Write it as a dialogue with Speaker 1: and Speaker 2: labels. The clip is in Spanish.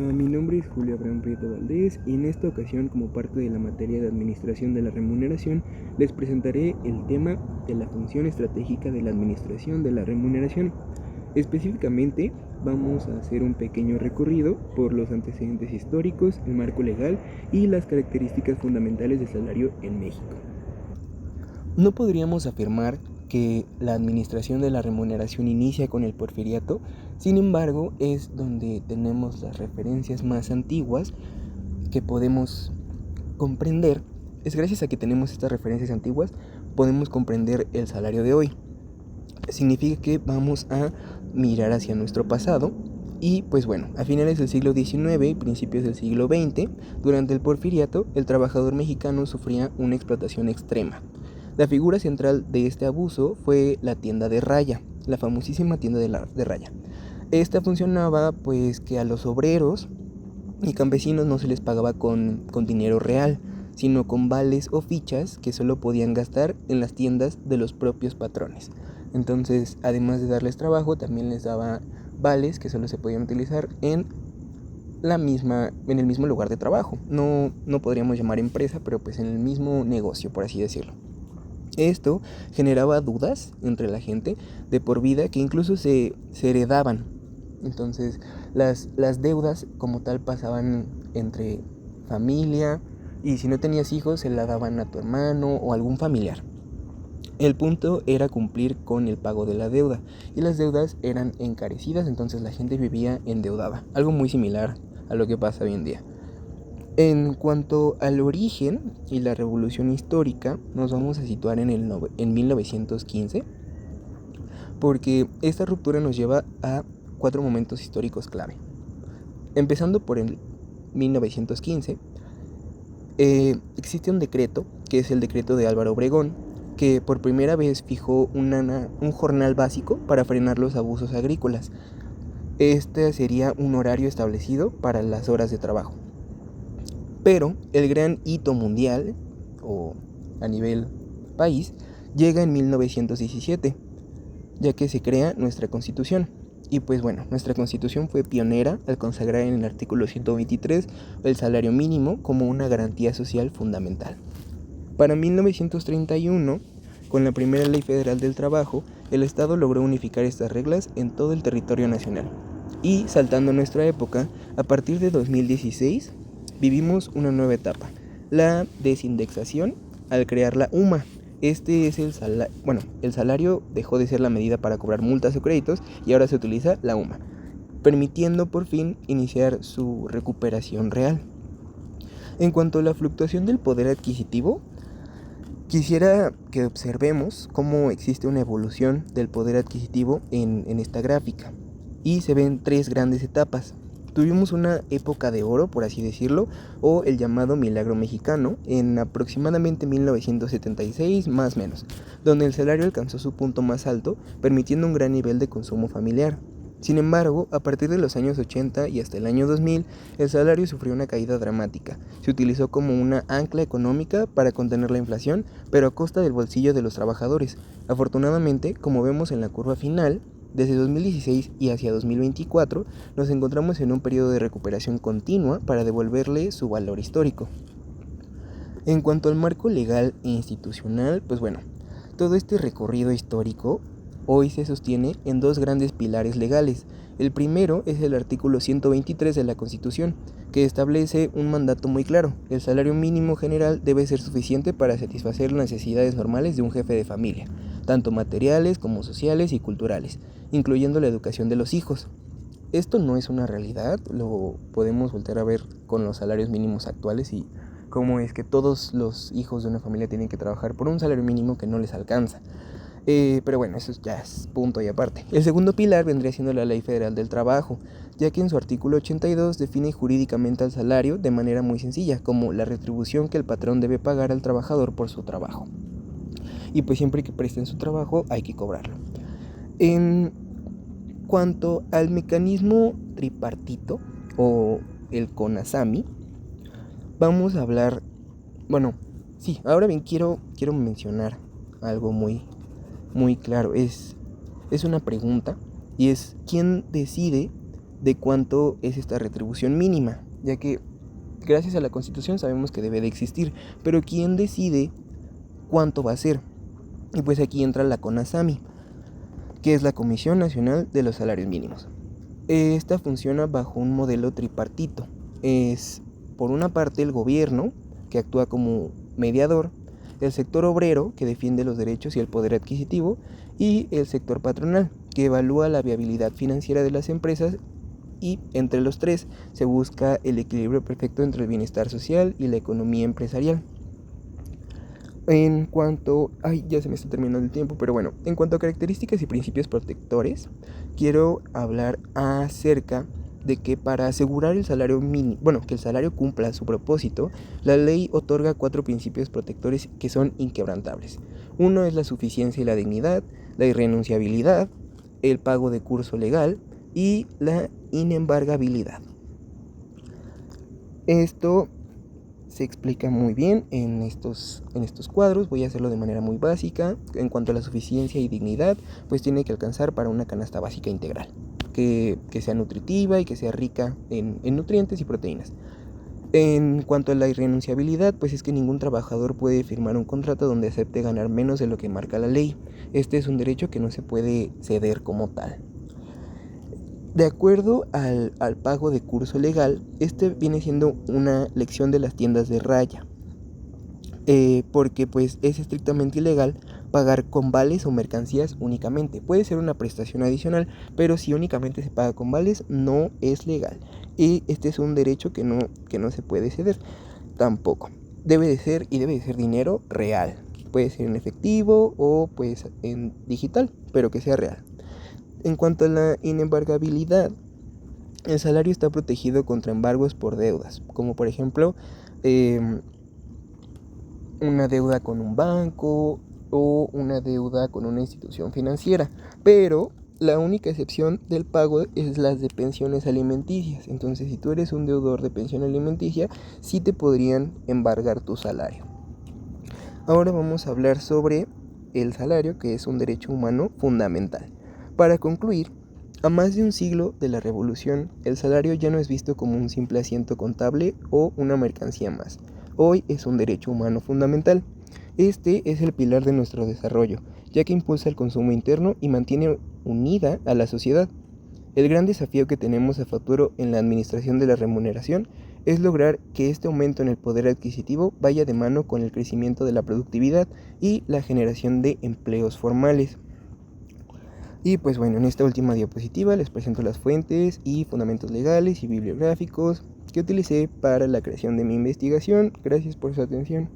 Speaker 1: Mi nombre es Julio Abraham Prieto Valdés y en esta ocasión, como parte de la materia de Administración de la Remuneración, les presentaré el tema de la función estratégica de la Administración de la Remuneración. Específicamente, vamos a hacer un pequeño recorrido por los antecedentes históricos, el marco legal y las características fundamentales del salario en México. No podríamos afirmar que la administración de la remuneración inicia con el Porfiriato, sin embargo es donde tenemos las referencias más antiguas que podemos comprender. Es gracias a que tenemos estas referencias antiguas podemos comprender el salario de hoy. Significa que vamos a mirar hacia nuestro pasado y pues bueno, a finales del siglo XIX y principios del siglo XX, durante el Porfiriato, el trabajador mexicano sufría una explotación extrema. La figura central de este abuso fue la tienda de raya, la famosísima tienda de raya. Esta funcionaba pues que a los obreros y campesinos no se les pagaba con dinero real, sino con vales o fichas que solo podían gastar en las tiendas de los propios patrones. Entonces, además de darles trabajo, también les daba vales que solo se podían utilizar en el mismo lugar de trabajo. No podríamos llamar empresa, pero pues en el mismo negocio, por así decirlo. Esto generaba dudas entre la gente de por vida que incluso se heredaban. Entonces las deudas como tal pasaban entre familia y si no tenías hijos se la daban a tu hermano o algún familiar. El punto era cumplir con el pago de la deuda y las deudas eran encarecidas, entonces la gente vivía endeudada, algo muy similar a lo que pasa hoy en día. En cuanto al origen y la revolución histórica, nos vamos a situar en 1915, porque esta ruptura nos lleva a 4 momentos históricos clave. Empezando por el 1915, existe un decreto, que es el decreto de Álvaro Obregón, que por primera vez fijó un jornal básico para frenar los abusos agrícolas. Este sería un horario establecido para las horas de trabajo. Pero el gran hito mundial, o a nivel país, llega en 1917, ya que se crea nuestra Constitución. Y pues bueno, nuestra Constitución fue pionera al consagrar en el artículo 123 el salario mínimo como una garantía social fundamental. Para 1931, con la primera Ley Federal del Trabajo, el Estado logró unificar estas reglas en todo el territorio nacional. Y saltando a nuestra época, a partir de 2016, vivimos una nueva etapa, la desindexación al crear la UMA. Este es el salario dejó de ser la medida para cobrar multas o créditos y ahora se utiliza la UMA, permitiendo por fin iniciar su recuperación real. En cuanto a la fluctuación del poder adquisitivo, quisiera que observemos cómo existe una evolución del poder adquisitivo en esta gráfica y se ven 3 grandes etapas. Tuvimos una época de oro, por así decirlo, o el llamado milagro mexicano, en aproximadamente 1976 más o menos, donde el salario alcanzó su punto más alto, permitiendo un gran nivel de consumo familiar. Sin embargo, a partir de los años 80 y hasta el año 2000, el salario sufrió una caída dramática. Se utilizó como una ancla económica para contener la inflación, pero a costa del bolsillo de los trabajadores. Afortunadamente, como vemos en la curva final, desde 2016 y hacia 2024 nos encontramos en un periodo de recuperación continua para devolverle su valor histórico. En cuanto al marco legal e institucional, pues bueno, todo este recorrido histórico hoy se sostiene en 2 grandes pilares legales. El primero es el artículo 123 de la Constitución, que establece un mandato muy claro. El salario mínimo general debe ser suficiente para satisfacer las necesidades normales de un jefe de familia, tanto materiales como sociales y culturales, incluyendo la educación de los hijos. Esto no es una realidad, lo podemos volver a ver con los salarios mínimos actuales y cómo es que todos los hijos de una familia tienen que trabajar por un salario mínimo que no les alcanza. Pero bueno, eso ya es punto y aparte. El segundo pilar vendría siendo la Ley Federal del Trabajo, ya que en su artículo 82 define jurídicamente al salario de manera muy sencilla, como la retribución que el patrón debe pagar al trabajador por su trabajo. Y pues siempre que presten su trabajo hay que cobrarlo. En cuanto al mecanismo tripartito o el CONASAMI, vamos a hablar, ahora bien quiero mencionar algo muy claro, es una pregunta y es ¿quién decide de cuánto es esta retribución mínima, ya que gracias a la Constitución sabemos que debe de existir, pero ¿quién decide cuánto va a ser? Y pues aquí entra la CONASAMI, que es la Comisión Nacional de los Salarios Mínimos. Esta funciona bajo un modelo tripartito. Es, por una parte, el gobierno, que actúa como mediador, el sector obrero, que defiende los derechos y el poder adquisitivo, y el sector patronal, que evalúa la viabilidad financiera de las empresas, y entre los tres se busca el equilibrio perfecto entre el bienestar social y la economía empresarial. En cuanto... ya se me está terminando el tiempo, pero bueno, en cuanto a características y principios protectores, quiero hablar acerca de que para asegurar el salario mínimo, que el salario cumpla su propósito, la ley otorga 4 principios protectores que son inquebrantables. Uno es la suficiencia y la dignidad, la irrenunciabilidad, el pago de curso legal y la inembargabilidad. Esto se explica muy bien en estos cuadros. Voy a hacerlo de manera muy básica. En cuanto a la suficiencia y dignidad, pues tiene que alcanzar para una canasta básica integral, que sea nutritiva y que sea rica en nutrientes y proteínas. En cuanto a la irrenunciabilidad, pues es que ningún trabajador puede firmar un contrato donde acepte ganar menos de lo que marca la ley. Este es un derecho que no se puede ceder como tal. De acuerdo al pago de curso legal, este viene siendo una lección de las tiendas de raya, porque pues es estrictamente ilegal pagar con vales o mercancías únicamente. Puede ser una prestación adicional, pero si únicamente se paga con vales no es legal. Y este es un derecho que no se puede ceder tampoco. Debe de ser dinero real. Puede ser en efectivo o pues en digital, pero que sea real. En cuanto a la inembargabilidad, el salario está protegido contra embargos por deudas, como por ejemplo una deuda con un banco o una deuda con una institución financiera, pero la única excepción del pago es las de pensiones alimenticias. Entonces, si tú eres un deudor de pensión alimenticia, sí te podrían embargar tu salario. Ahora vamos a hablar sobre el salario, que es un derecho humano fundamental. Para concluir, a más de un siglo de la revolución, el salario ya no es visto como un simple asiento contable o una mercancía más. Hoy es un derecho humano fundamental. Este es el pilar de nuestro desarrollo, ya que impulsa el consumo interno y mantiene unida a la sociedad. El gran desafío que tenemos a futuro en la administración de la remuneración es lograr que este aumento en el poder adquisitivo vaya de mano con el crecimiento de la productividad y la generación de empleos formales. Y pues bueno, en esta última diapositiva les presento las fuentes y fundamentos legales y bibliográficos que utilicé para la creación de mi investigación. Gracias por su atención.